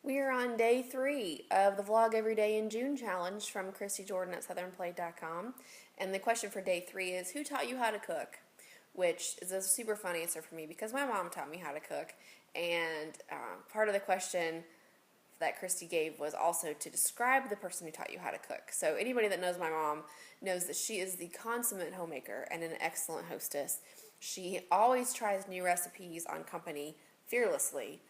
We are on day 3 of the Vlog Every Day in June challenge from Christy Jordan at southernplate.com. And the question for day 3 is, who taught you how to cook? Which is a super fun answer for me because my mom taught me how to cook. And part of the question that Christy gave was also to describe the person who taught you how to cook. So anybody that knows my mom knows that she is the consummate homemaker and an excellent hostess. She always tries new recipes on company fearlessly,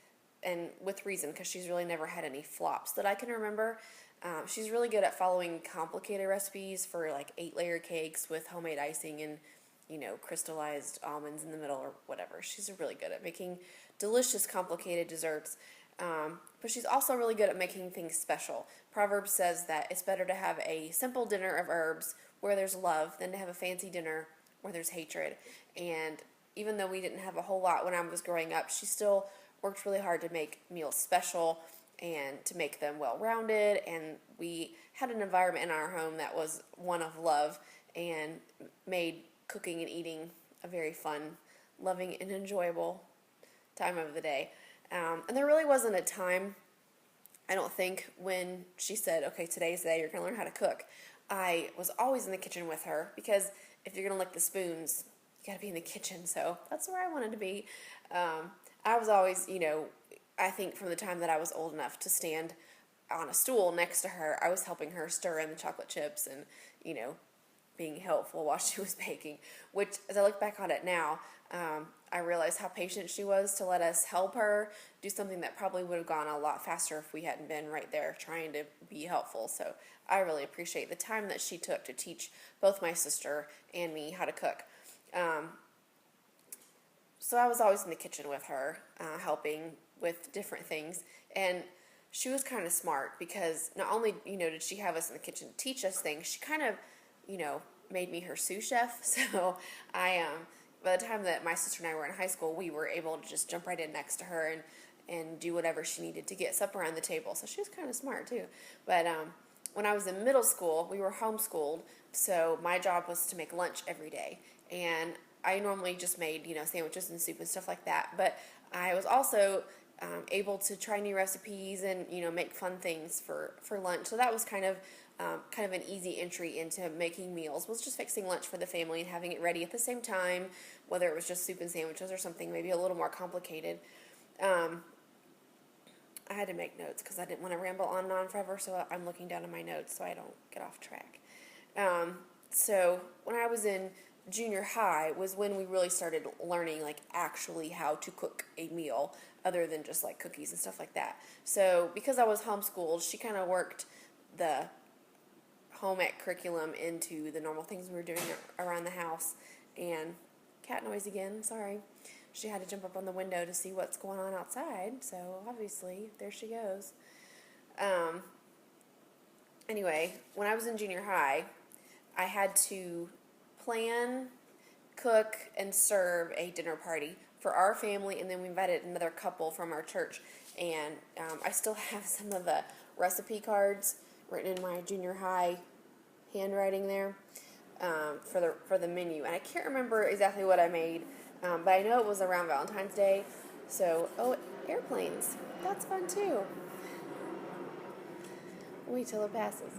and with reason, because she's really never had any flops that I can remember. She's really good at following complicated recipes for like 8-layer cakes with homemade icing and, crystallized almonds in the middle or whatever. She's really good at making delicious, complicated desserts. But she's also really good at making things special. Proverbs says that it's better to have a simple dinner of herbs where there's love than to have a fancy dinner where there's hatred. And even though we didn't have a whole lot when I was growing up, she still worked really hard to make meals special and to make them well-rounded. And we had an environment in our home that was one of love and made cooking and eating a very fun, loving, and enjoyable time of the day. And there really wasn't a time, I don't think, when she said, okay, today's the day you're going to learn how to cook. I was always in the kitchen with her because if you're going to lick the spoons, you got to be in the kitchen. So that's where I wanted to be. I was always, I think from the time that I was old enough to stand on a stool next to her, I was helping her stir in the chocolate chips and, being helpful while she was baking, which as I look back on it now, I realize how patient she was to let us help her do something that probably would have gone a lot faster if we hadn't been right there trying to be helpful. So I really appreciate the time that she took to teach both my sister and me how to cook. So I was always in the kitchen with her, helping with different things. And she was kind of smart because not only, did she have us in the kitchen to teach us things, she kind of, made me her sous chef. So by the time that my sister and I were in high school, we were able to just jump right in next to her and do whatever she needed to get supper on the table. So she was kind of smart too. But when I was in middle school, we were homeschooled. So my job was to make lunch every day. And I normally just made, sandwiches and soup and stuff like that. But I was also able to try new recipes and, make fun things for lunch. So that was kind of an easy entry into making meals, was just fixing lunch for the family and having it ready at the same time, whether it was just soup and sandwiches or something maybe a little more complicated. I had to make notes because I didn't want to ramble on and on forever, so I'm looking down at my notes so I don't get off track. So when I was in junior high was when we really started learning actually how to cook a meal other than just cookies and stuff like that. So because I was homeschooled, she kind of worked the home ec curriculum into the normal things we were doing around the house. And cat noise again, sorry. She had to jump up on the window to see what's going on outside, so obviously there she goes. Anyway, when I was in junior high, I had to plan, cook, and serve a dinner party for our family, and then we invited another couple from our church. And I still have some of the recipe cards written in my junior high handwriting there for the menu. And I can't remember exactly what I made, but I know it was around Valentine's Day. So, airplanes. That's fun too. Wait till it passes.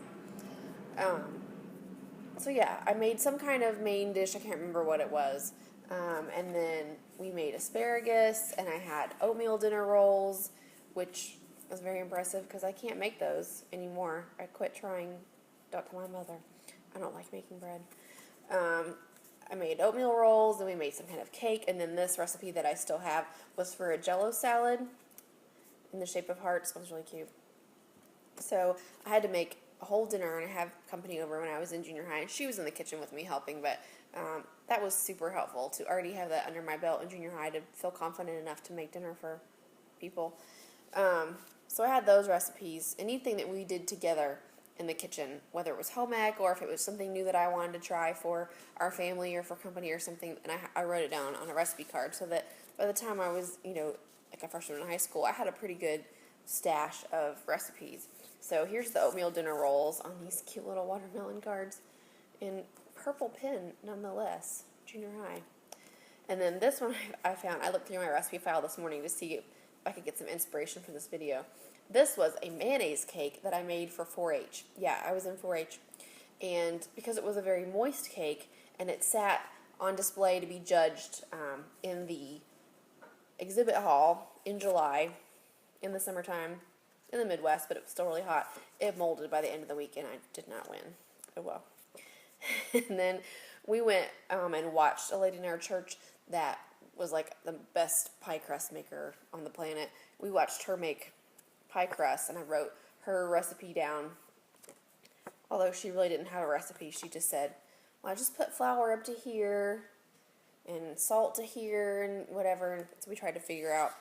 So yeah, I made some kind of main dish. I can't remember what it was. And then we made asparagus, and I had oatmeal dinner rolls, which was very impressive because I can't make those anymore. I quit trying. Don't tell my mother. I don't like making bread. I made oatmeal rolls, and we made some kind of cake, and then this recipe that I still have was for a Jell-O salad in the shape of hearts. It was really cute. So I had to make a whole dinner and have company over when I was in junior high, and she was in the kitchen with me helping, but that was super helpful to already have that under my belt in junior high to feel confident enough to make dinner for people. So I had those recipes. Anything that we did together in the kitchen, whether it was home ec or if it was something new that I wanted to try for our family or for company or something, and I wrote it down on a recipe card so that by the time I was, like a freshman in high school, I had a pretty good stash of recipes. So here's the oatmeal dinner rolls on these cute little watermelon cards in purple pen nonetheless, junior high. And then this one I found, I looked through my recipe file this morning to see I could get some inspiration for this video. This was a mayonnaise cake that I made for 4-H. Yeah, I was in 4-H. And because it was a very moist cake, and it sat on display to be judged in the exhibit hall in July, in the summertime, in the Midwest, but it was still really hot, it molded by the end of the week, and I did not win. Oh well. And then we went and watched a lady in our church that was like the best pie crust maker on the planet. We watched her make pie crust, and I wrote her recipe down. Although she really didn't have a recipe, she just said, well, I just put flour up to here and salt to here and whatever. And so we tried to figure out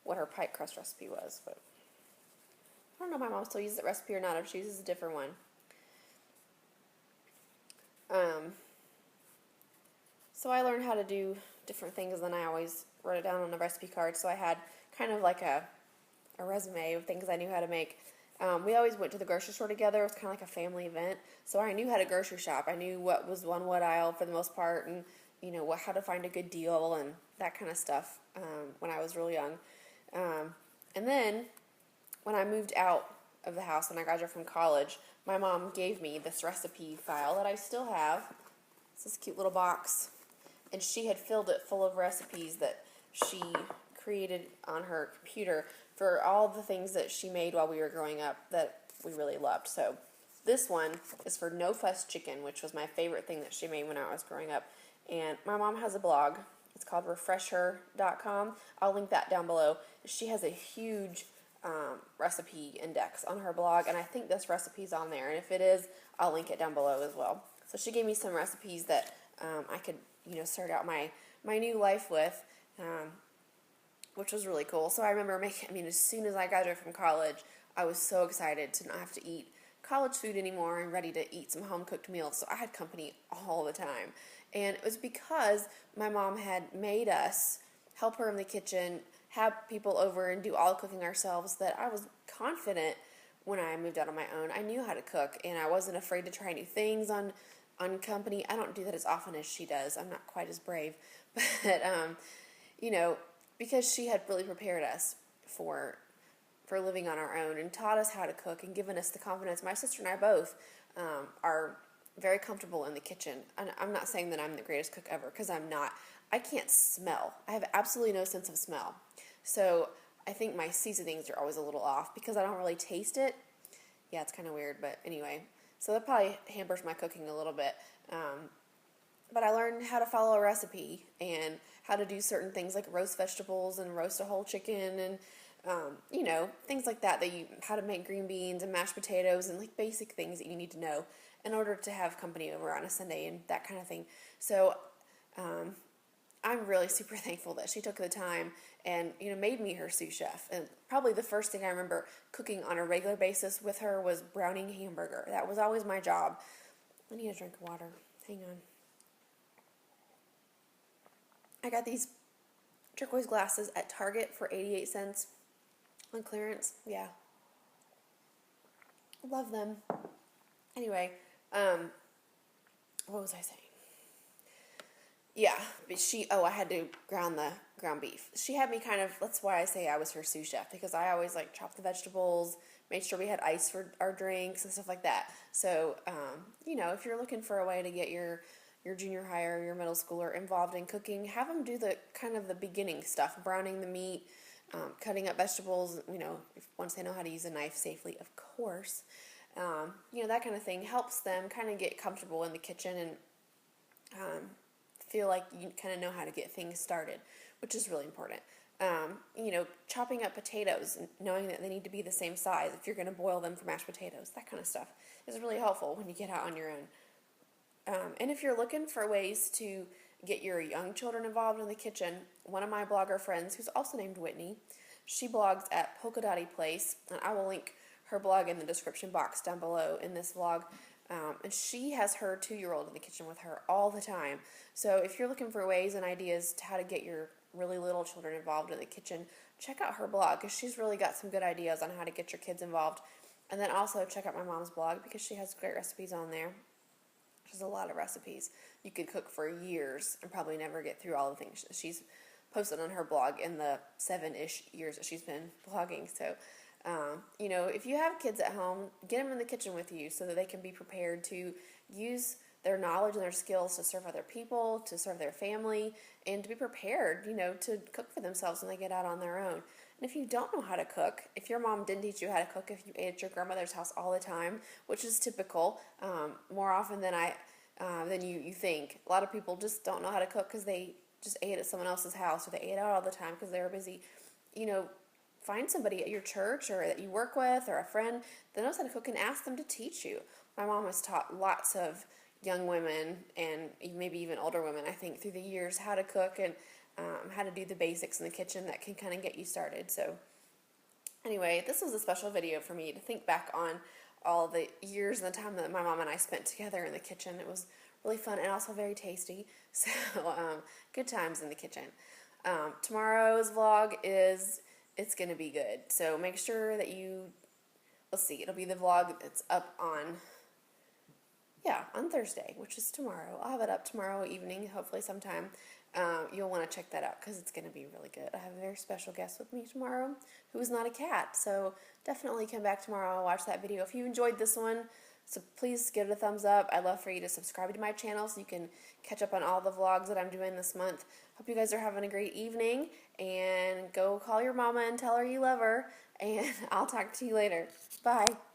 what her pie crust recipe was. But I don't know if my mom still uses that recipe or not, if she uses a different one. So I learned how to do different things, and I always wrote it down on a recipe card. So I had kind of like a resume of things I knew how to make. We always went to the grocery store together. It was kind of like a family event. So I knew how to grocery shop. I knew what was on what aisle for the most part, and how to find a good deal and that kind of stuff when I was real young. And then when I moved out of the house, when I graduated from college, my mom gave me this recipe file that I still have. It's this cute little box. And she had filled it full of recipes that she created on her computer for all the things that she made while we were growing up that we really loved. So this one is for No Fuss Chicken, which was my favorite thing that she made when I was growing up. And my mom has a blog. It's called refresher.com. I'll link that down below. She has a huge recipe index on her blog, and I think this recipe's on there. And if it is, I'll link it down below as well. So she gave me some recipes that I could, start out my new life with, which was really cool. So I remember as soon as I graduated from college, I was so excited to not have to eat college food anymore and ready to eat some home-cooked meals. So I had company all the time. And it was because my mom had made us help her in the kitchen, have people over and do all the cooking ourselves, that I was confident when I moved out on my own. I knew how to cook, and I wasn't afraid to try new things on company. I don't do that as often as she does. I'm not quite as brave. But, because she had really prepared us for living on our own and taught us how to cook and given us the confidence. My sister and I both are very comfortable in the kitchen. And I'm not saying that I'm the greatest cook ever, because I'm not. I can't smell. I have absolutely no sense of smell. So I think my seasonings are always a little off because I don't really taste it. Yeah, it's kind of weird, but anyway. So that probably hampers my cooking a little bit. But I learned how to follow a recipe and how to do certain things like roast vegetables and roast a whole chicken and, things like that, how to make green beans and mashed potatoes and like basic things that you need to know in order to have company over on a Sunday and that kind of thing. So I'm really super thankful that she took the time and, made me her sous chef. And probably the first thing I remember cooking on a regular basis with her was browning hamburger. That was always my job. I need a drink of water. Hang on. I got these turquoise glasses at Target for 88 cents on clearance. Yeah. Love them. Anyway, what was I saying? Yeah, but I had to ground the ground beef. She had me that's why I say I was her sous chef, because I always chopped the vegetables, made sure we had ice for our drinks and stuff like that. So, if you're looking for a way to get your junior high or your middle schooler involved in cooking, have them do the beginning stuff, browning the meat, cutting up vegetables, once they know how to use a knife safely, of course. That kind of thing helps them get comfortable in the kitchen and feel like you know how to get things started, which is really important. Chopping up potatoes and knowing that they need to be the same size if you're going to boil them for mashed potatoes, that kind of stuff is really helpful when you get out on your own. And if you're looking for ways to get your young children involved in the kitchen, one of my blogger friends, who's also named Whitney, she blogs at Polka Dotty Place, and I will link her blog in the description box down below in this vlog. And she has her 2-year-old in the kitchen with her all the time. So if you're looking for ways and ideas to how to get your really little children involved in the kitchen, check out her blog, because she's really got some good ideas on how to get your kids involved. And then also check out my mom's blog, because she has great recipes on there. There's a lot of recipes. You could cook for years and probably never get through all the things she's posted on her blog in the 7-ish years that she's been blogging. So, if you have kids at home, get them in the kitchen with you so that they can be prepared to use their knowledge and their skills to serve other people, to serve their family, and to be prepared, to cook for themselves when they get out on their own. And if you don't know how to cook, if your mom didn't teach you how to cook, if you ate at your grandmother's house all the time, which is typical, more often than you think. A lot of people just don't know how to cook because they just ate at someone else's house, or they ate out all the time because they were busy. Find somebody at your church or that you work with, or a friend that knows how to cook, and ask them to teach you. My mom has taught lots of young women, and maybe even older women, I think, through the years, how to cook and how to do the basics in the kitchen that can kind of get you started. So anyway, this was a special video for me to think back on all the years and the time that my mom and I spent together in the kitchen. It was really fun and also very tasty. So good times in the kitchen. Tomorrow's vlog it's going to be good. So make sure that let's see, it'll be the vlog that's up on Thursday, which is tomorrow. I'll have it up tomorrow evening, hopefully sometime. You'll want to check that out because it's going to be really good. I have a very special guest with me tomorrow who is not a cat, so definitely come back tomorrow and watch that video. If you enjoyed this one, so please give it a thumbs up. I'd love for you to subscribe to my channel so you can catch up on all the vlogs that I'm doing this month. Hope you guys are having a great evening, and go call your mama and tell her you love her, and I'll talk to you later. Bye.